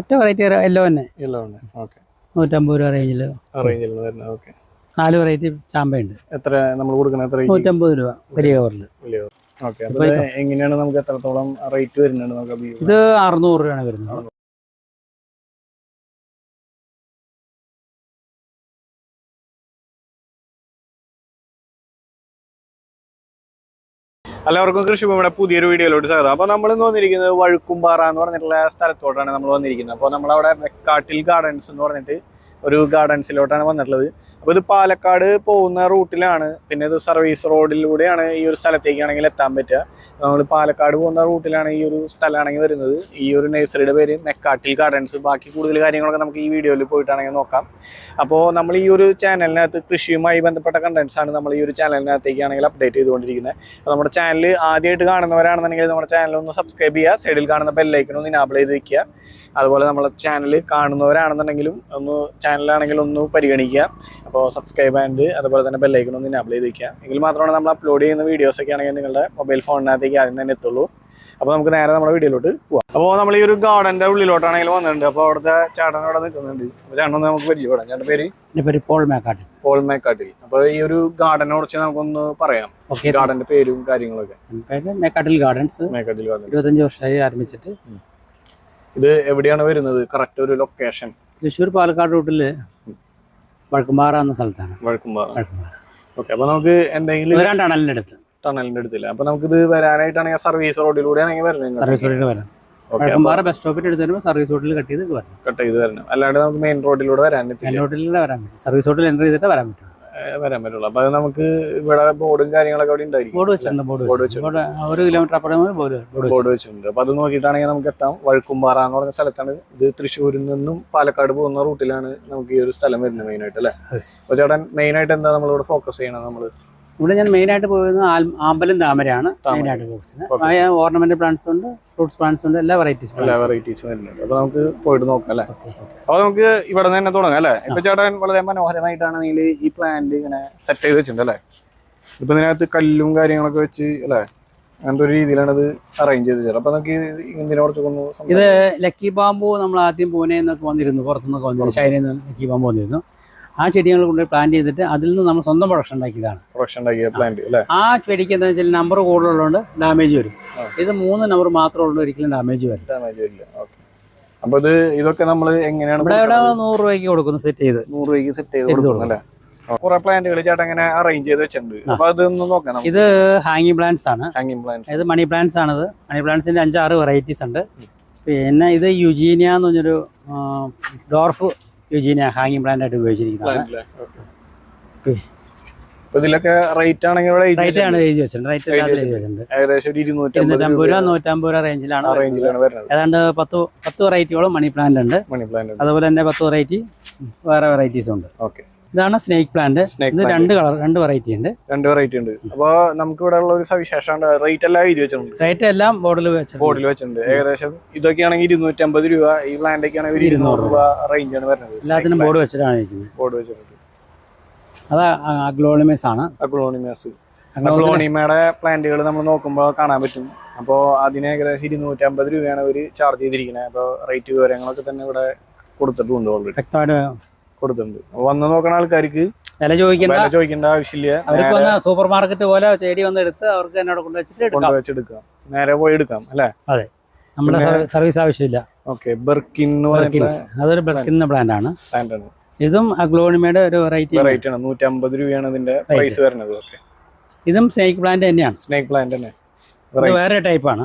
ഒറ്റ variety yellow തന്നെ. Yellow തന്നെ. ഓക്കെ. 150 രൂപ റേഞ്ചിൽ. റേഞ്ചിൽ വരുന്നത്. ഓക്കെ. 4 വെറൈറ്റി ചാമ്പയുണ്ട്. എത്ര നമ്മൾ കൊടുക്കുന്നത്? എത്ര? 150 രൂപ വലിയ കവറിൽ. ഓക്കെ. അപ്പോൾ എങ്ങനെയാണ് നമുക്ക് എത്രത്തോളം റേറ്റ് വരുന്നുണ്ട് നമുക്ക്? ഇത് 600 രൂപയാണ് വരുന്നത്. എല്ലാവർക്കും കൃഷിഭൂമിയുടെ പുതിയൊരു വീഡിയോയിലോട്ട് സ്വാഗതം. അപ്പോൾ നമ്മൾ ഇന്ന് വന്നിരിക്കുന്നത് വഴുക്കുംപാറ എന്ന് പറഞ്ഞിട്ടുള്ള സ്ഥലത്തോട്ടാണ് നമ്മൾ വന്നിരിക്കുന്നത്. അപ്പോൾ നമ്മളവിടെ വെക്കാട്ടിൽ ഗാർഡൻസ് എന്ന് പറഞ്ഞിട്ട് ഒരു ഗാർഡൻസിലോട്ടാണ് വന്നിട്ടുള്ളത്. അപ്പോൾ ഇത് പാലക്കാട് പോകുന്ന റൂട്ടിലാണ്. പിന്നെ ഇത് സർവീസ് റോഡിലൂടെയാണ് ഈ ഒരു സ്ഥലത്തേക്കാണെങ്കിൽ എത്താൻ പറ്റുക. നമ്മൾ പാലക്കാട് പോകുന്ന റൂട്ടിലാണ് ഈ ഒരു സ്ഥലമാണെങ്കിൽ വരുന്നത്. ഈ ഒരു നഴ്സറിയുടെ പേര് മെക്കാട്ടിൽ ഗാർഡൻസ്. ബാക്കി കൂടുതൽ കാര്യങ്ങളൊക്കെ നമുക്ക് ഈ വീഡിയോയിൽ പോയിട്ടാണെങ്കിൽ നോക്കാം. അപ്പോൾ നമ്മൾ ഈ ഒരു ചാനലിനകത്ത് കൃഷിയുമായി ബന്ധപ്പെട്ട കണ്ടൻസാണ് നമ്മൾ ഈ ഒരു ചാനലിനകത്തേക്കാണെങ്കിൽ അപ്ഡേറ്റ് ചെയ്തുകൊണ്ടിരിക്കുന്നത്. അപ്പോൾ നമ്മുടെ ചാനൽ ആദ്യമായിട്ട് കാണുന്നവരാണെന്നുണ്ടെങ്കിൽ നമ്മുടെ ചാനൽ ഒന്ന് സബ്സ്ക്രൈബ് ചെയ്യുക. സൈഡിൽ കാണുന്ന ബെല്ലൈക്കൺ ഒന്ന് ഇനാബിൾ ചെയ്ത് വെക്കുക. അതുപോലെ നമ്മളെ ചാനൽ കാണുന്നവരാണെന്നുണ്ടെങ്കിലും ചാനലാണെങ്കിലും ഒന്ന് പരിഗണിക്കുക. അപ്പോൾ സബ്സ്ക്രൈബ് ആൻഡ് അതുപോലെ തന്നെ ബെല്ലൈക്കൺ ഒന്ന് ഇനാബിൾ ചെയ്ത് വെക്കുക. എങ്കിൽ മാത്രമാണ് നമ്മൾ അപ്ലോഡ് ചെയ്യുന്ന വീഡിയോസൊക്കെ ആണെങ്കിൽ നിങ്ങളുടെ മൊബൈൽ ഫോണിനകത്തേക്ക് ആദ്യം തന്നെ എത്തുള്ളൂ. അപ്പോൾ നമുക്ക് നേരെ നമ്മുടെ വീഡിയോയിലോട്ട് പോവാം. അപ്പോൾ നമ്മൾ ഈ ഒരു ഗാർഡൻ്റെ ഉള്ളിലോട്ടാണെങ്കിൽ വന്നിട്ടുണ്ട്. അപ്പോൾ അവിടുത്തെ ചേട്ടൻ അവിടെ നിൽക്കുന്നുണ്ട്. അപ്പോൾ ചേട്ടൻ നമുക്ക് പരിചയപ്പെടാം. ചേട്ടൻ്റെ പേര്? എൻ്റെ പേര് പോൾ മേക്കാട്ടിൽ. പോൾ മേക്കാട്ടിൽ. അപ്പോൾ ഈ ഒരു ഗാർഡനെ കുറിച്ച് നമുക്കൊന്ന് പറയാം. ഗാർഡന്റെ പേരും കാര്യങ്ങളൊക്കെ. മേക്കാട്ടിൽ ഗാർഡൻസ്. മേക്കാട്ടിൽ ഗാർഡൻസ് 25 വർഷമായി ആരംഭിച്ചിട്ട്. ഇത് എവിടെയാണ് വരുന്നത്? കറക്റ്റ് ഒരു ലൊക്കേഷൻ? തൃശ്ശൂർ പാലക്കാട് റൂട്ടിൽ വഴുക്കുംപാറ എന്ന സ്ഥലത്താണ്. വഴുക്കുംപാറ. ഓക്കെ. അപ്പോൾ നമുക്ക് എന്തെങ്കിലും ടണലിന്റെ അടുത്തില്ല. അപ്പോൾ നമുക്കിത് വരാനായിട്ടാണെങ്കിൽ സർവീസ് റോഡിലൂടെ ആണെങ്കിൽ വരുന്നത്. സർവീസ് റോഡിൽ വരാം. വഴുക്കുംപാറ ബസ് സ്റ്റോപ്പിന്റെ അടുത്ത് വരുമ്പോൾ സർവീസ് റോഡിൽ കട്ട് ചെയ്ത് വരണം. അല്ലാണ്ട് നമുക്ക് മെയിൻ റോഡിലൂടെ വരാൻ പറ്റില്ല. മെയിൻ റോഡിലൂടെ വരാൻ പറ്റും. സർവീസ് റോഡിൽ എൻ്റർ ചെയ്തിട്ട് വരാൻ പറ്റുള്ളൂ. അപ്പോൾ അത് നമുക്ക് ഇവിടെ ബോർഡും കാര്യങ്ങളൊക്കെ അവിടെ ഉണ്ടായിരിക്കും. ബോർഡ് വെച്ചിട്ടുണ്ട്. 1 കിലോമീറ്റർ അപ്പുറം ബോർഡ് വെച്ചിട്ടുണ്ട്. അപ്പോൾ അത് നോക്കിയിട്ടാണെങ്കിൽ നമുക്ക് എത്താം. വഴുക്കുംപാറ എന്ന് പറഞ്ഞ സ്ഥലത്താണ്. ഇത് തൃശ്ശൂരിൽ നിന്നും പാലക്കാട് പോകുന്ന റൂട്ടിലാണ് നമുക്ക് ഈ ഒരു സ്ഥലം വരുന്നത് മെയിനായിട്ട്, അല്ലേ? അപ്പോൾ ചേട്ടൻ മെയിനായിട്ട് എന്താ നമ്മളിവിടെ ഫോക്കസ് ചെയ്യണം? ഇവിടെ ഞാൻ മെയിനായിട്ട് പോകുന്നത് ആമ്പലും താമരയാണ് മെയിനായിട്ട് ഫോക്കസ് ചെയ്യുന്നത്. ഓർണമെന്റൽ പ്ലാന്റ്സ് ഉണ്ട്, ഫ്രൂട്ട്സ് പ്ലാന്റ്സ് ഉണ്ട്, എല്ലാ വെറൈറ്റീസും വരുന്നുണ്ട്. അപ്പോൾ നമുക്ക് പോയിട്ട് നോക്കാം, അല്ലേ? അപ്പോൾ നമുക്ക് ഇവിടെ നിന്ന് തന്നെ തുടങ്ങാം, അല്ലേ? ഇപ്പൊ ചേട്ടൻ വളരെ മനോഹരമായിട്ടാണെങ്കിൽ ഈ പ്ലാന്റ് ഇങ്ങനെ സെറ്റ് ചെയ്ത് വെച്ചിട്ടുണ്ട്, അല്ലേ? ഇപ്പൊ ഇതിനകത്ത് കല്ലും കാര്യങ്ങളൊക്കെ വെച്ച്, അല്ലേ? അങ്ങനത്തെ ഒരു രീതിയിലാണ് ഇത് അറേഞ്ച് ചെയ്ത് ചേർന്നത്. അപ്പൊ നമുക്ക് ഇതിനെ കുറിച്ചൊന്ന് ഇത് ലക്കി ബാമ്പു നമ്മൾ ആദ്യം പൂനെ എന്നൊക്കെ വന്നിരുന്നു, പുറത്തുനിന്നൊക്കെ വന്നിരുന്നു, ചൈനയിൽ നിന്ന് ലക്കി ബാമ്പു വന്നിരുന്നു. ആ ചെടികൾ കൊണ്ട് പ്ലാന്റ് ചെയ്തിട്ട് അതിൽ നിന്ന് നമ്മൾ സ്വന്തം പ്രൊഡക്ഷൻ ഉണ്ടാക്കിയതാണ്. ആ ചെടിക്ക് എന്താ വെച്ചാൽ നമ്പർ കൂടുതലുള്ളതുകൊണ്ട് ഡാമേജ് വരും. ഇത് 3 നമ്പർ മാത്രമേ ഉള്ളൂ, ഒരിക്കലും ഡാമേജ് വരില്ല. അപ്പൊ ഇതൊക്കെ നമ്മൾ എങ്ങനെയാണ്? ഇവിടെ 100 രൂപയ്ക്ക് കൊടുക്കുന്നു, സെറ്റ് ചെയ്ത് 100 രൂപയ്ക്ക് സെറ്റ് ചെയ്ത് കൊടുക്കും, അല്ലേ? കുറെ പ്ലാന്റുകൾ ചേട്ടൻ ഇങ്ങനെ അറേഞ്ച് ചെയ്ത് വെച്ചിട്ടുണ്ട്. അപ്പൊ അതൊന്ന് നോക്കാം. ഇത് ഹാങ്ങിങ് പ്ലാന്റ്സ് ആണ്. ഇത് മണി പ്ലാന്റ്സ് ആണത്. മണി പ്ലാന്റ്സിന്റെ 5-6 വെറൈറ്റീസ് ഉണ്ട്. പിന്നെ ഇത് യുജീനിയ എന്ന് പറഞ്ഞൊരു ഡോർഫ് യുജീനിയ ഹാങ്ങിങ് പ്ലാന്റ് ആയിട്ട് ഉപയോഗിച്ചിരിക്കുന്നതാണ്. ഇതിലൊക്കെ റേറ്റ് ആണെങ്കിൽ റേറ്റ് ആണ് എഴുതി വെച്ചിട്ടുണ്ട്. ഏകദേശം 250 രൂപ 150 രൂപ റേഞ്ചിലാണ് വരുന്നത്. ഏതാണ്ട് 10 വെറൈറ്റിയോളം മണി പ്ലാന്റ് ഉണ്ട്. അതുപോലെ തന്നെ 10 വെറൈറ്റി വേറെ വെറൈറ്റീസും ഉണ്ട്. ഇതാണ് സ്നേക്ക് പ്ലാന്റ്. ഇത് 2 വെറൈറ്റി ഉണ്ട്. അപ്പൊ നമുക്ക് ഇവിടെ ഉള്ള ഒരു സവിശേഷം റേറ്റ് എല്ലാം എഴുതി വെച്ചിട്ടുണ്ട്. റേറ്റ് എല്ലാം ബോർഡിൽ വെച്ചിട്ടുണ്ട്. ഏകദേശം ഇതൊക്കെയാണെങ്കിൽ 250 രൂപ, ഈ പ്ലാന്റ് ഒക്കെ ആണെങ്കിൽ 200 രൂപ റേഞ്ചാണ് വരുന്നത്. എല്ലാത്തിനും ബോർഡ് വെച്ചിട്ടാണ് ഇരിക്കുന്നത്. അത് അഗ്ലോണിമസ് ആണ്. അഗ്ലോണിമയുടെ പ്ലാന്റുകൾ നമ്മൾ നോക്കുമ്പോൾ കാണാൻ പറ്റും. അപ്പോൾ അതിന് ഏകദേശം 250 രൂപയാണ് അവർ ചാർജ് ചെയ്തിരിക്കുന്നത്. അപ്പോൾ റേറ്റ് വിവരങ്ങളൊക്കെ തന്നെ ഇവിടെ കൊടുത്തിട്ടുണ്ട്, ഓൾറെഡി കൊടുത്തിട്ടുണ്ട്. വന്ന് നോക്കണ ആൾക്കാർക്ക് വില ചോദിക്കേണ്ട ആവശ്യമില്ല. അവർക്ക് വന്ന സൂപ്പർ മാർക്കറ്റ് പോലെ ചെടി വന്ന് എടുത്ത് അവർക്ക് എന്നോട് കൊണ്ടുവച്ചെടുക്കാം, നേരെ പോയി എടുക്കാം, അല്ലേ? അതെ, നമ്മുടെ സർവീസ് ആവശ്യമില്ല. അതൊരു ബെർക്കിൻ പ്ലാന്റ് ആണ്. ഇതും അഗ്ലോണിമയുടെ ഒരു വെറൈറ്റി ആണ്. 150 രൂപയാണ് ഇതിന്റെ പ്രൈസ് വരുന്നത്. ഇതും സ്നേക്ക് പ്ലാന്റ് തന്നെയാണ്. സ്നേക്ക് പ്ലാന്റ് തന്നെ വേറെ ടൈപ്പാണ്.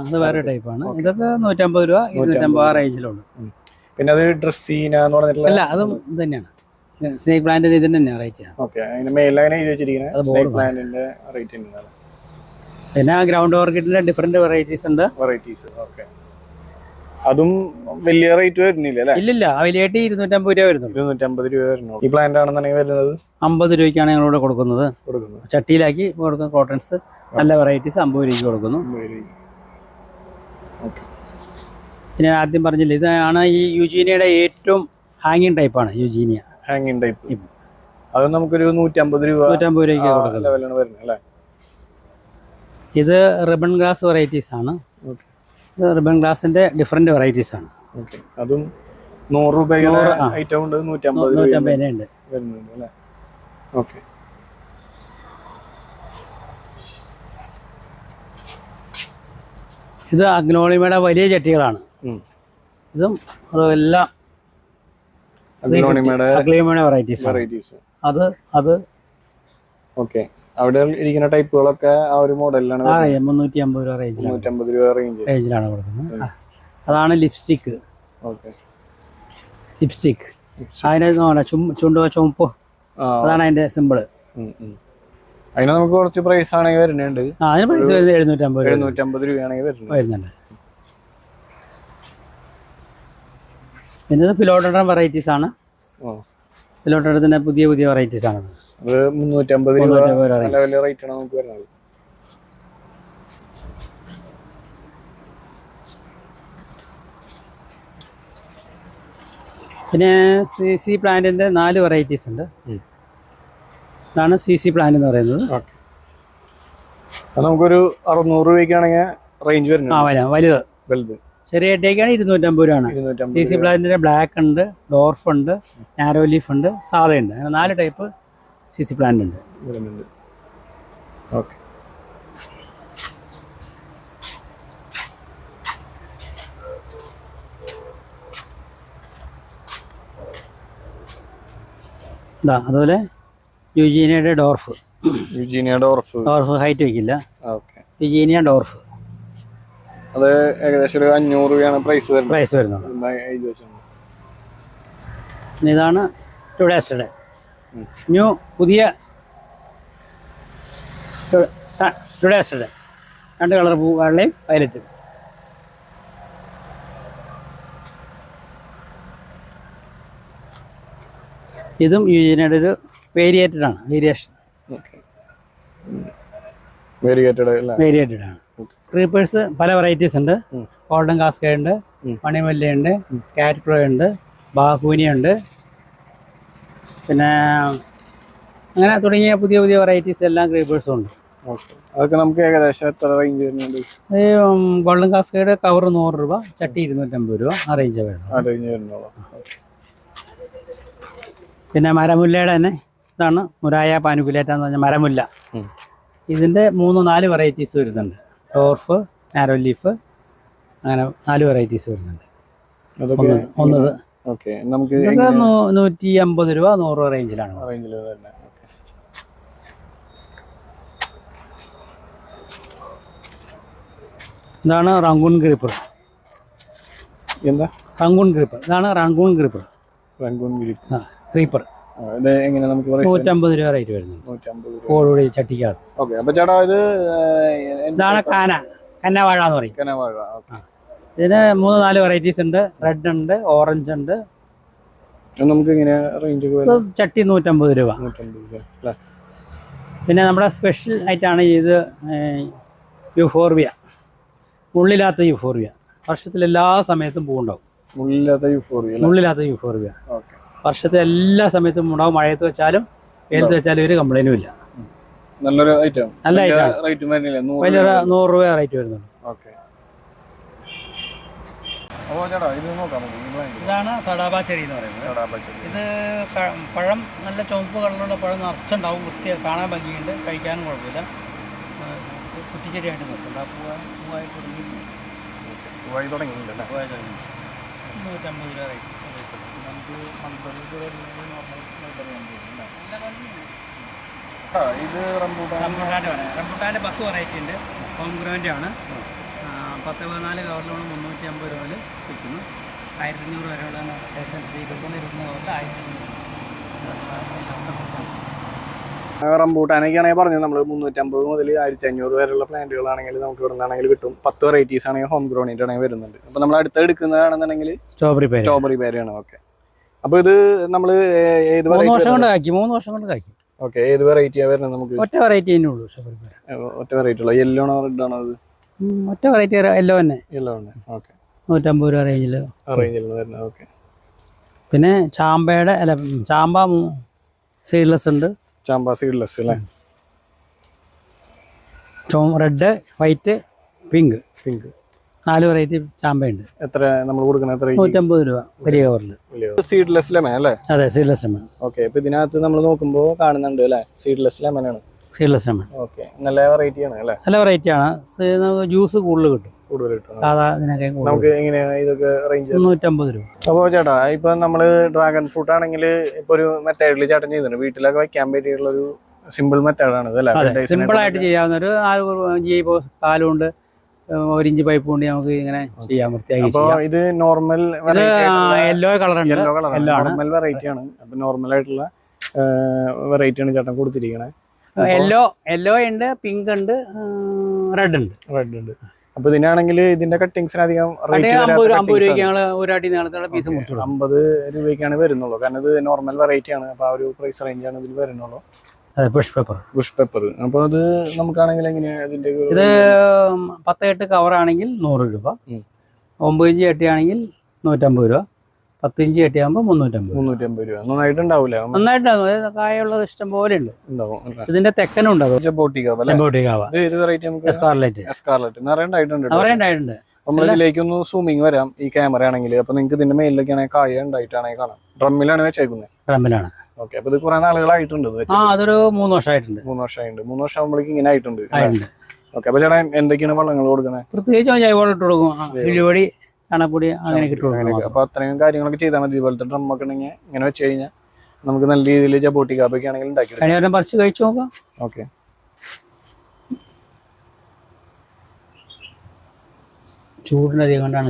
ഇതൊക്കെ 150 രൂപ 250 ആ റേഞ്ചിലുണ്ട്. പിന്നെ അത് ഡ്രസ്സീന എന്ന് പറഞ്ഞിട്ടുള്ള അല്ല, അതും ഇത് തന്നെയാണ്. സ്നേക്ക് പ്ലാന്റിന് ഇതിന് തന്നെ റേറ്റ് ആണ്. പിന്നെ ഗ്രൗണ്ട് ഓർക്കിഡിന്റെ ഡിഫറെന്റ് വെറൈറ്റീസ് ഉണ്ട്. അതും വലിയ റേറ്റ് വരുന്നില്ല, ഇല്ലില്ല. വലിയായിട്ട് 250 രൂപ വരുന്നു. 250 രൂപ വരുന്നു. ഈ പ്ലാന്റ് ആണെന്നുണ്ടെങ്കിൽ വരുന്നത് 50 രൂപയ്ക്കാണ് ഞങ്ങളിവിടെ കൊടുക്കുന്നത്. ചട്ടിയിലാക്കി കൊടുക്കുന്ന കോട്ടൺസ് നല്ല വെറൈറ്റീസ് 50 രൂപയ്ക്ക് കൊടുക്കുന്നു. പിന്നെ ആദ്യം പറഞ്ഞില്ല, ഇതാണ് ഈ യുജീനിയയുടെ ഏറ്റവും ഹാങ്ങിങ് ടൈപ്പാണ്. യുജീനിയ ഹാങ്ങിങ് ടൈപ്പ്. അത് നമുക്കൊരു 150 രൂപയ്ക്ക് കൊടുക്കുന്നത്. ഇത് റിബൺ ഗ്ലാസ് വെറൈറ്റീസ് ആണ്. ഇത് റിബൺ ഗ്ലാസിന്റെ ഡിഫറെന്റ് വെറൈറ്റീസ് ആണ്. അതും 100 രൂപയുടെ ഐറ്റം ഉണ്ട്, 150 രൂപ ഉണ്ട് വരുന്നുണ്ട് അല്ലേ? ഓക്കെ. ഇത് അഗ്നോളിമയുടെ വലിയ ചട്ടികളാണ്. ഇതും എല്ലാം അഗ്നോളിമയുടെ വെറൈറ്റീസ്. അത് ഓക്കെ. അവിടെ ഇരിക്കുന്ന ടൈപ്പുകളൊക്കെ ആ ഒരു മോഡലിലാണ് 350 രൂപ റേഞ്ചിലാണ് കൊടുക്കുന്നത്. അതാണ് ലിപ്സ്റ്റിക്. അതിന് ചുണ്ട് ചുമപ്പ്, അതാണ് അതിന്റെ സിമ്പിള്. അതിന് നമുക്ക് കുറച്ച് പ്രൈസ് ആണെങ്കിൽ വരുന്നുണ്ട്. അതിന് പ്രൈസ് വരുന്നത് 750 രൂപയാണെങ്കിൽ വരുന്നുണ്ട്. പിന്നെ ഫിലോഡോഡ്രൻ വെറൈറ്റീസ് ആണ്. ഫിലോഡോഡ്രത്തിന്റെ പുതിയ വെറൈറ്റീസ് ആണ്. 350 രൂപ വലിയ റേറ്റ് ആണ് നമുക്ക് വരുന്നത്. പിന്നെ CC പ്ലാന്റിന്റെ 4 വെറൈറ്റീസ് ഉണ്ട്. ഇതാണ് CC പ്ലാന്റ് എന്ന് പറയുന്നത്. നമുക്കൊരു 600 രൂപയ്ക്കാണെങ്കിൽ റേഞ്ച് വരുന്നത്. വലുത്. ചെറിയ ചട്ടിക്കാണ് 250 രൂപയാണ്. CC പ്ലാന്റിന്റെ ബ്ലാക്ക് ഉണ്ട്, ഡോർഫ് ഉണ്ട്, നാരോ ലീഫ് ഉണ്ട്, സാധയുണ്ട്. അങ്ങനെ 4 ടൈപ്പ് CC പ്ലാന്റ് ഉണ്ട്. ഓക്കെ. അതുപോലെ യുജീനിയയുടെ ഡോർഫ് ഹൈറ്റ് വെക്കില്ല. യുജീനിയ ഡോർഫ് അത് ഏകദേശം ഒരു 500 രൂപയാണ് പ്രൈസ് വരുന്നത്. ഇതാണ് ടുഡേസ്റ്റഡ് ന്യൂ പുതിയ ടുഡേസ്റ്റഡ് 2 കളർ പൂ, വെള്ളയും വയലറ്റും. ഇതും യുജീനിയയുടെ ഒരു വേരിയേറ്റഡ് ആണ്. വേരിയേറ്റഡ് ആണ്. ക്രീപ്പേഴ്സ് പല വെറൈറ്റീസ് ഉണ്ട്. ഗോൾഡൻ കാസ്കേഡ് ഉണ്ട്, മണിമല്ലയുണ്ട്, കാറ്റ്ക്രോ ഉണ്ട്, ബാഹൂനി ഉണ്ട്. പിന്നെ അങ്ങനെ തുടങ്ങിയ പുതിയ വെറൈറ്റീസ് എല്ലാം ക്രീപ്പേഴ്സും ഉണ്ട്. അതൊക്കെ നമുക്ക് ഏകദേശം എത്ര റേഞ്ച് വരുന്നുണ്ട്? ഈ ഗോൾഡൻ കാസ്കേഡ് കവർ 100 രൂപ, ചട്ടി 250 രൂപ, ആ റേഞ്ച് വരുന്നത്. പിന്നെ മരമുല്ലയുടെ തന്നെ ഇതാണ് മുരായ പാനുകുലേറ്റ എന്ന് പറഞ്ഞാൽ മരമുല്ല. ഇതിൻ്റെ 3-4 വെറൈറ്റീസ് വരുന്നുണ്ട്. ഡോർഫ്, നാരോ ലീഫ്, അങ്ങനെ 4 വെറൈറ്റീസ് വരുന്നുണ്ട്. ഒന്നത് 150 രൂപ 100 രൂപ റേഞ്ചിലാണ്. ഇതാണ് റങ്കൂൺ ക്രീപ്പർ. ഇതാണ് റങ്കൂൺ ക്രീപ്പർ. ക്രീപ്പർ 150 രൂപ റേറ്റ് വരുന്നത് കോഴി ചട്ടിക്കകത്ത്. ഇതാണ് കന്നവാഴ എന്ന് പറയും. ഇതിന് 3-4 വെറൈറ്റീസ് ഉണ്ട്. റെഡ് ഉണ്ട്, ഓറഞ്ച് ഉണ്ട്. ചട്ടി 150 രൂപ. പിന്നെ നമ്മുടെ സ്പെഷ്യൽ ആയിട്ടാണ് ഇത് യൂഫോർബിയ, മുള്ളില്ലാത്ത യൂഫോർബിയ. വർഷത്തിൽ എല്ലാ സമയത്തും പൂവുണ്ടാവും. മുള്ളില്ലാത്ത യൂഫോർബിയ വർഷത്തിൽ എല്ലാ സമയത്തും ഉണ്ടാവും. മഴയത്ത് വെച്ചാലും വെയിലത്ത് വെച്ചാലും ഒരു കംപ്ലൈന്റും ഇല്ല. നല്ല ഐറ്റം. വലിയ 100 രൂപ റേറ്റ് വരുന്നുണ്ട്. ഇതാണ് സടാബ ചെടി എന്ന് പറയുന്നത്. ഇത് പഴം നല്ല ചുവപ്പ് കളറുള്ള പഴം നിറച്ചുണ്ടാവും. കാണാൻ ഭംഗിയുണ്ട്, കഴിക്കാനും കുഴപ്പമില്ല. കുറ്റിച്ചെടിയായിട്ട് നോക്കുന്നുണ്ട്. ആ പൂവായി തുടങ്ങിയിട്ടുണ്ട്. 150 രൂപ റേറ്റ്. ഇത് റംബൂട്ടാൻ്റെ 10 വെറൈറ്റി ഉണ്ട്. ഹോം ഗ്രൗൻഡ് ആണ്. 10-14 കവറിലാണ് 350 രൂപയിൽ വിൽക്കുന്നു. 1500 വരെയുള്ള റംബൂട്ടാനൊക്കെയാണെങ്കിൽ പറഞ്ഞു നമ്മൾ 350 മുതൽ 1500 വരെയുള്ള പ്ലാന്റുകളാണെങ്കിൽ നമുക്ക് ഇവിടെ നിന്നാണെങ്കിൽ കിട്ടും. 10 വെറൈറ്റീസ് ആണെങ്കിൽ ഹോം ഗ്രോണിൻ്റെ ആണെങ്കിൽ വരുന്നുണ്ട്. അപ്പോൾ നമ്മൾ അടുത്ത് എടുക്കുന്നതാണെന്നുണ്ടെങ്കിൽ സ്ട്രോബെറി പേരയാണ്. ഓക്കെ. അപ്പോൾ ഇത് നമ്മൾ ഏത് 3 വർഷം കൊണ്ട് കായ്ക്കും. ഓക്കെ. ഏത് വെറൈറ്റിയാണ് വരുന്നത്? നമുക്ക് ഒറ്റ വെറൈറ്റി തന്നെ ഉള്ളൂ. ഒറ്റ വെറൈറ്റി ഉള്ളൂ. യെല്ലോ ആണോ റെഡ് ആണോ? അത് ഒറ്റ വെറൈറ്റി യെല്ലോ തന്നെ. ഓക്കെ. 150 രൂപ റേഞ്ചിൽ വരുന്നത്. ഓക്കെ. പിന്നെ ചാമ്പ സീഡ്ലെസ് ഉണ്ട്. ചാമ്പ സീഡ്ലെസ് അല്ലേ? Red, white, pink. 4 വെറൈറ്റി ചാമ്പയുണ്ട്. എത്ര നമ്മൾ കൊടുക്കുന്നത്? എത്ര? 150 രൂപ വലിയ കവറിൽ. സീഡ്ലെസ് ലെമൺ അല്ലേ? അതെ, സീഡ്ലെസ് ലെമൺ. ഓക്കെ. ഇപ്പൊ ഇതിനകത്ത് നമ്മൾ നോക്കുമ്പോൾ കാണുന്നുണ്ട് അല്ലേ, സീഡ്ലെസ് ലെമൺ ആണ്. Seedless lemon. ഓക്കെ. നല്ല വെറൈറ്റി ആണ് അല്ലേ? നല്ല വെറൈറ്റി ആണ്. നമുക്ക് ജ്യൂസ് കൂടുതൽ കിട്ടും. സാധാ ഇതിനൊക്കെ നമുക്ക് എങ്ങനെയാണ് ഇതൊക്കെ റേഞ്ച്? 350 രൂപ. അപ്പോൾ ചേട്ടാ, ഇപ്പൊ നമ്മള് ഡ്രാഗൺ ഫ്രൂട്ട് ആണെങ്കിൽ ഇപ്പൊ ഒരു മെത്തേഡിൽ ചേട്ടൻ ചെയ്തിട്ടുണ്ട്, വീട്ടിലൊക്കെ വയ്ക്കാൻ പറ്റിയുള്ള ഒരു സിമ്പിൾ മെത്തേഡാണ് ഇതല്ലേ? സിമ്പിൾ ആയിട്ട് ചെയ്യാവുന്ന ഒരു ജൈവ കാലുകൊണ്ട് 1 ഇഞ്ച് പൈപ്പ് കൊണ്ട് നമുക്ക് ഇങ്ങനെ ചെയ്യാൻ വൃത്തിയാക്കി. ഇത് നോർമൽ യെല്ലോ കളർ ഉണ്ട്. നോർമൽ വെറൈറ്റി ആണ്. അപ്പൊ നോർമൽ ആയിട്ടുള്ള വെറൈറ്റി ആണ് ചേട്ടൻ കൊടുത്തിരിക്കണേ. യെല്ലോ ഉണ്ട്, പിങ്ക് ഉണ്ട്, റെഡ് ഉണ്ട്. അപ്പൊ ഇതിനാണെങ്കിൽ ഇതിന്റെ കട്ടിങ്സിന് അധികം 50 രൂപയ്ക്ക് ഞങ്ങള് ഒരടി നീളത്തിലുള്ള പീസ് മുറിച്ചു 50 രൂപയ്ക്കാണ് വരുന്നുള്ളൂ. കാരണം ഇത് നോർമൽ വെറൈറ്റി ആണ്. അപ്പൊ ആ ഒരു പ്രൈസ് റേഞ്ചാണ് ഇതിൽ വരുന്നുള്ളൂ. Bush pepper. അപ്പൊ അത് നമുക്കാണെങ്കിൽ എങ്ങനെയാ ഇതിന്റെ? ഇത് 10-8 കവർ ആണെങ്കിൽ 100 രൂപ, 9 ഇഞ്ച് ചട്ടിയാണെങ്കിൽ 150 രൂപ, 10 ഇഞ്ച് ചട്ടിയാകുമ്പോൾ 350 രൂപ. നന്നായിട്ടുണ്ടാവൂലേ? നന്നായിട്ടുണ്ടാവും. കായുള്ള ഇഷ്ടം പോലെ ഉണ്ട്. ഇതിന്റെ തെക്കനുണ്ട് സ്കാർലറ്റ്. നമ്മളിതിലേക്കൊന്ന് സൂമിങ് വരാം ഈ ക്യാമറ ആണെങ്കിൽ. അപ്പൊ നിങ്ങൾക്ക് ഇതിന്റെ മേലിലൊക്കെയാണെങ്കിൽ കായ ഉണ്ടായിട്ടാണെങ്കിൽ കാണാം. ഡ്രമ്മിലാണ് വെച്ചേക്കുന്നത്? ഡ്രമ്മിലാണ്. ഓക്കെ. അപ്പൊ ഇത് കുറെ നാളുകളായിട്ടുണ്ട്? അതൊരു 3 വർഷമായിട്ടുണ്ട്. 3 വർഷം ആകുമ്പോഴേക്കും ഇങ്ങനെ ആയിട്ടുണ്ട്. ഓക്കെ. അപ്പൊ ചേട്ടാ എന്തൊക്കെയാണ് വളങ്ങൾ കൊടുക്കുന്നത്? പ്രത്യേകിച്ച് ജൈവവളം ഇട്ട് കൊടുക്കും. എല്ലുപൊടി, ചണപ്പൊടി അങ്ങനെ ഇട്ട് കൊടുക്കും. അപ്പൊ അത്രയും കാര്യങ്ങളൊക്കെ ചെയ്താൽ മതി. ഇതുപോലത്തെ ഡ്രമ്മൊക്കെ ഉണ്ടെങ്കിൽ ഇങ്ങനെ വെച്ച് കഴിഞ്ഞാൽ നമുക്ക് നല്ല രീതിയിൽ ജബോട്ടി കാപ്പൊക്കെ ആണെങ്കിൽ ഉണ്ടാക്കി പറിച്ച് കഴിച്ചു നോക്കാം. ഓക്കെ. ചൂടിനധികം കൊണ്ടാണ്.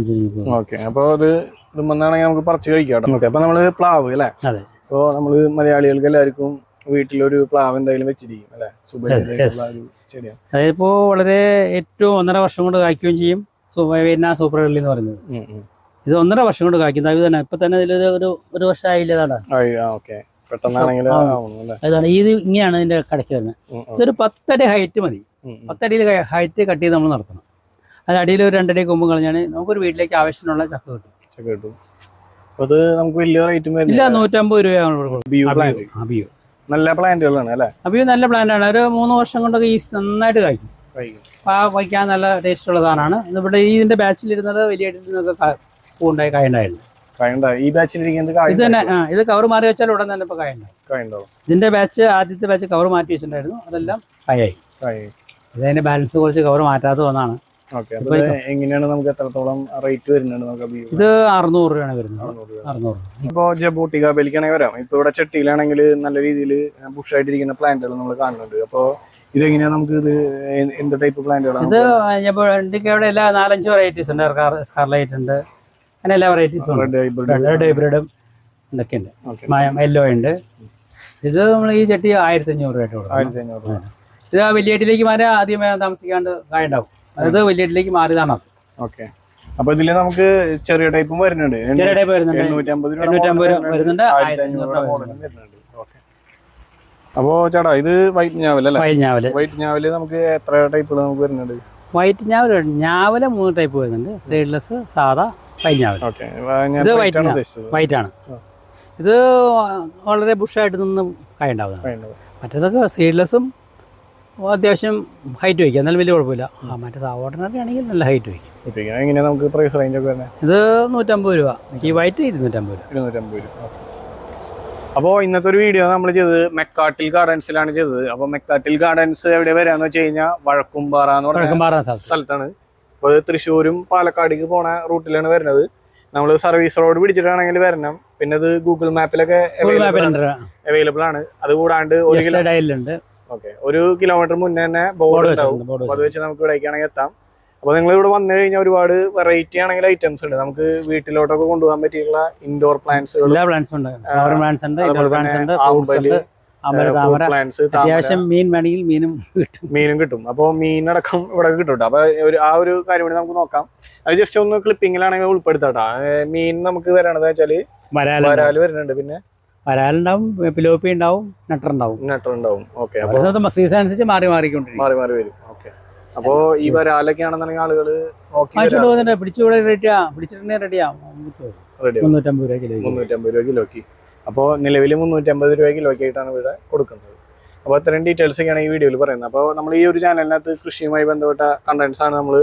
ഓക്കെ. അപ്പൊ അത് ഇതുമെന്നാണെങ്കിൽ നമുക്ക് പറിച്ച് കഴിക്കാം. ഓക്കെ. അപ്പൊ നമ്മള് പ്ലാവ് അല്ലേ? അതെ. അപ്പൊ നമ്മള് മലയാളികൾക്ക് എല്ലാവർക്കും വീട്ടിലൊരു പ്ലാവ് എന്തായാലും വെച്ചിരിക്കും അല്ലെ? ശരിയാണ്. അതിപ്പോ വളരെ ഏറ്റവും 1.5 വർഷം കൊണ്ട് കായ്ക്കുകയും ചെയ്യും. സൂപ്പർ വെള്ളി എന്ന് പറയുന്നത് ഇത് 1.5 വർഷം കൊണ്ട് കായ്ക്കുന്ന തന്നെ. ഇപ്പൊ തന്നെ ഇതിലൊരു 1 വർഷം ആയില്ലേ? അതാണ് ഇത്. ഇങ്ങനെയാണ് ഇതിന്റെ കടയ്ക്ക് വരുന്നത്. ഇതൊരു 10 അടി ഹൈറ്റ് മതി. 10 അടിയിൽ ഹൈറ്റ് കട്ട് ചെയ്ത് നമ്മൾ നടത്തണം. അത് അടിയിൽ ഒരു 2 അടി കൊമ്പ് കളഞ്ഞാൽ നമുക്കൊരു വീട്ടിലേക്ക് ആവശ്യത്തിനുള്ള ചക്ക കിട്ടും. അത് നമുക്ക് വലിയ റേറ്റും ഇല്ല. 150 രൂപയാണ്. നല്ല പ്ലാന്റുകളാണ് അല്ലേ? അബിയു നല്ല പ്ലാന്റ് ആണ്. ഒരു 3 വർഷം കൊണ്ടൊക്കെ ഈ നന്നായിട്ട് കായ്ക്കും. വയ്ക്കാൻ നല്ല ടേസ്റ്റ് ഉള്ള സാധനമാണ്. ഇവിടെ ഇതിന്റെ ബാച്ചിലിരുന്നത് വലിയ പൂണ്ടായി കായുണ്ടായിരുന്നു. ഈ ബാച്ചിലിരിക്കുന്നത് ഇത് തന്നെ. ഇത് കവർ മാറി വെച്ചാൽ ഉടൻ തന്നെ ഇപ്പൊ കായുണ്ടാവും. ഇതിന്റെ ബാച്ച് ആദ്യത്തെ ബാച്ച് കവർ മാറ്റി വെച്ചിട്ടുണ്ടായിരുന്നു. അതെല്ലാം കായായി. ഇതിന്റെ ബാലൻസ് കുറച്ച് കവർ മാറ്റാതെ വന്നാണ്. എങ്ങനെയാണ് നമുക്ക് എത്രത്തോളം റേറ്റ് വരുന്നുണ്ട്? ഇത് 600 രൂപയാണ് വരുന്നത്. 600. ഇപ്പൊ ജബോട്ടി കാബേലിക്കാണെങ്കിൽ വരാം. ഇപ്പൊ ഇവിടെ ചട്ടിയിലാണെങ്കിൽ നല്ല രീതിയിൽ ബുഷായിട്ടിരിക്കുന്ന പ്ലാന്റുകൾ നമ്മൾ കാണുന്നുണ്ട്. അപ്പൊ ഇതെങ്ങനെയാ നമുക്ക് ഇത് എന്ത് ടൈപ്പ് പ്ലാന്റുകളാണ്? ഇത് ഇവിടെ എല്ലാ 4-5 വെറൈറ്റീസ് ഉണ്ട്. സ്കാർലൈറ്റ് ഉണ്ട്, അങ്ങനെ എല്ലാ വെറൈറ്റീസും. റെഡ് ഹൈബ്രിഡും ഇതൊക്കെ ഉണ്ട്. യെല്ലോ ഉണ്ട്. ഇത് നമ്മൾ ഈ ചട്ടി 1500 രൂപ. 1500. ഇത് വലിയ ചട്ടിയിലേക്ക് മാറി ആദ്യം താമസിക്കാണ്ട് കായുണ്ടാവും. അത് വലിയ ചട്ടിയിലേക്ക് മാറിയതാണ്. ഓക്കെ. അപ്പൊ ഇതില് നമുക്ക് ചെറിയ ടൈപ്പും വരുന്നുണ്ട്. ചെറിയ ടൈപ്പ് വരുന്നുണ്ട്. 850 വരുന്നുണ്ട്. 1500 അപ്പോ ചേട്ടാ ഇത് വൈറ്റ് ഞാവൽ അല്ലേ? വൈറ്റ് ഞാവല് നമുക്ക് എത്ര ടൈപ്പുകൾ നമുക്ക് വരുന്നുണ്ട്? വൈറ്റ് ഞാവല് 3 ടൈപ്പ് വരുന്നുണ്ട്. സൈഡ്ലെസ്, സാധാ, വൈറ്റ് ഞാവൽ. ഇത് വൈറ്റ് ആണ്. ഇത് വളരെ ബുഷായിട്ട് നിന്ന് കായുണ്ടാവുന്നത്. മറ്റേതൊക്കെ സീഡ്ലെസ്സും അത്യാവശ്യം ഹൈറ്റ് വയ്ക്കുക. എന്നാലും വലിയ കുഴപ്പമില്ല. മറ്റേ ഓർഡിനറി ആണെങ്കിൽ നല്ല ഹൈറ്റ് വയ്ക്കും. എങ്ങനെയാ നമുക്ക് പ്രൈസ് റേഞ്ച് ഒക്കെ വരുന്നത്? ഇത് 150 രൂപ. ഈ വൈറ്റ് 250 രൂപ. അപ്പോൾ ഇന്നത്തെ ഒരു വീഡിയോ നമ്മൾ ചെയ്തത് മെക്കാട്ടിൽ ഗാർഡൻസിലാണ് ചെയ്തത്. അപ്പോൾ മെക്കാട്ടിൽ ഗാർഡൻസ് എവിടെ വരാന്ന് വെച്ച് കഴിഞ്ഞാൽ വഴക്കുംപാറ എന്ന് പറഞ്ഞ സ്ഥലത്താണ്. അപ്പോൾ അത് തൃശ്ശൂരും പാലക്കാടേക്ക് പോണ റൂട്ടിലാണ് വരുന്നത്. നമ്മൾ സർവീസ് റോഡ് പിടിച്ചിട്ടാണെങ്കിൽ വരണം. പിന്നെ ഇത് ഗൂഗിൾ മാപ്പിലൊക്കെ അവൈലബിൾ ആണ്. അതുകൂടാണ്ട് 1 കിലോമീറ്റർ മുന്നേ തന്നെ ബോർഡ് ഉണ്ടാവും. അത് വെച്ച് നമുക്ക് ഇവിടേക്കാണെങ്കിൽ എത്താം. അപ്പോൾ നിങ്ങൾ ഇവിടെ വന്നു കഴിഞ്ഞാൽ ഒരുപാട് വെറൈറ്റി ആണെങ്കിൽ ഐറ്റംസ് ഉണ്ട്. നമുക്ക് വീട്ടിലോട്ടൊക്കെ കൊണ്ടുപോകാൻ പറ്റിയുള്ള ഇൻഡോർ പ്ലാന്റ്സുകൾ, അത്യാവശ്യം മീൻ വേണമെങ്കിൽ മീനും കിട്ടും. അപ്പോൾ മീനടക്കം ഇവിടെ കിട്ടും. അപ്പൊ ആ ഒരു കാര്യം കൂടി നമുക്ക് നോക്കാം. അത് ജസ്റ്റ് ഒന്ന് ക്ലിപ്പിങ്ങിലാണെങ്കിൽ ഉൾപ്പെടുത്താട്ടാ. മീൻ നമുക്ക് വരണത് വെച്ചാല് വരാല് വരുന്നുണ്ട്. പിന്നെ വരാലുണ്ടാവും, പിലോപ്പി ഉണ്ടാവും, നട്ടറുണ്ടാവും. ഓക്കെ. സീസൺ അനുസരിച്ച് മാറി വരും. ഓക്കെ. അപ്പോ ഈ വരാലൊക്കെ ആണെന്നുണ്ടെങ്കിൽ ആളുകള് പിടിച്ചുകൂടെ പിടിച്ചിട്ടുണ്ടെങ്കിൽ റെഡിയാവും. 350 രൂപ കിലോക്ക്. അപ്പോൾ നിലവിൽ 350 രൂപ കിലോക്കായിട്ടാണ് ഇവിടെ കൊടുക്കുന്നത്. അപ്പോൾ ഇത്രയും ഡീറ്റെയിൽസ് ഒക്കെയാണ് ഈ വീഡിയോയിൽ പറയുന്നത്. അപ്പോൾ നമ്മൾ ഈ ഒരു ചാനലിനകത്ത് കൃഷിയുമായി ബന്ധപ്പെട്ട കണ്ടന്റ്സ് ആണ് നമ്മൾ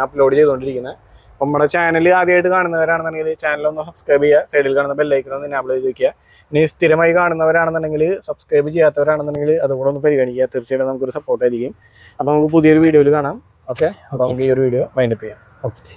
അപ്ലോഡ് ചെയ്തുകൊണ്ടിരിക്കുന്നത്. അപ്പോൾ നമ്മുടെ ചാനൽ ആദ്യമായിട്ട് കാണുന്നവരാണെന്നുണ്ടെങ്കിൽ ചാനൽ ഒന്ന് സബ്സ്ക്രൈബ് ചെയ്യുക, സൈഡിൽ കാണുന്ന ബെല്ലൈക്കൺ ഒന്ന് എനാബിൾ ചെയ്ത് വയ്ക്കുക. ഇനി സ്ഥിരമായി കാണുന്നവരാണെന്നുണ്ടെങ്കിൽ, സബ്സ്ക്രൈബ് ചെയ്യാത്തവരാണെന്നുണ്ടെങ്കിൽ അതുകൂടെ ഒന്ന് പരിഗണിക്കുക. തീർച്ചയായിട്ടും നമുക്കൊരു സപ്പോർട്ടായിരിക്കും. അപ്പോൾ നമുക്ക് പുതിയൊരു വീഡിയോയിൽ കാണാം. ഓക്കെ, അപ്പോൾ നമുക്ക് ഈ ഒരു വീഡിയോ വൈൻഡപ്പ് ചെയ്യാം. ഓക്കെ.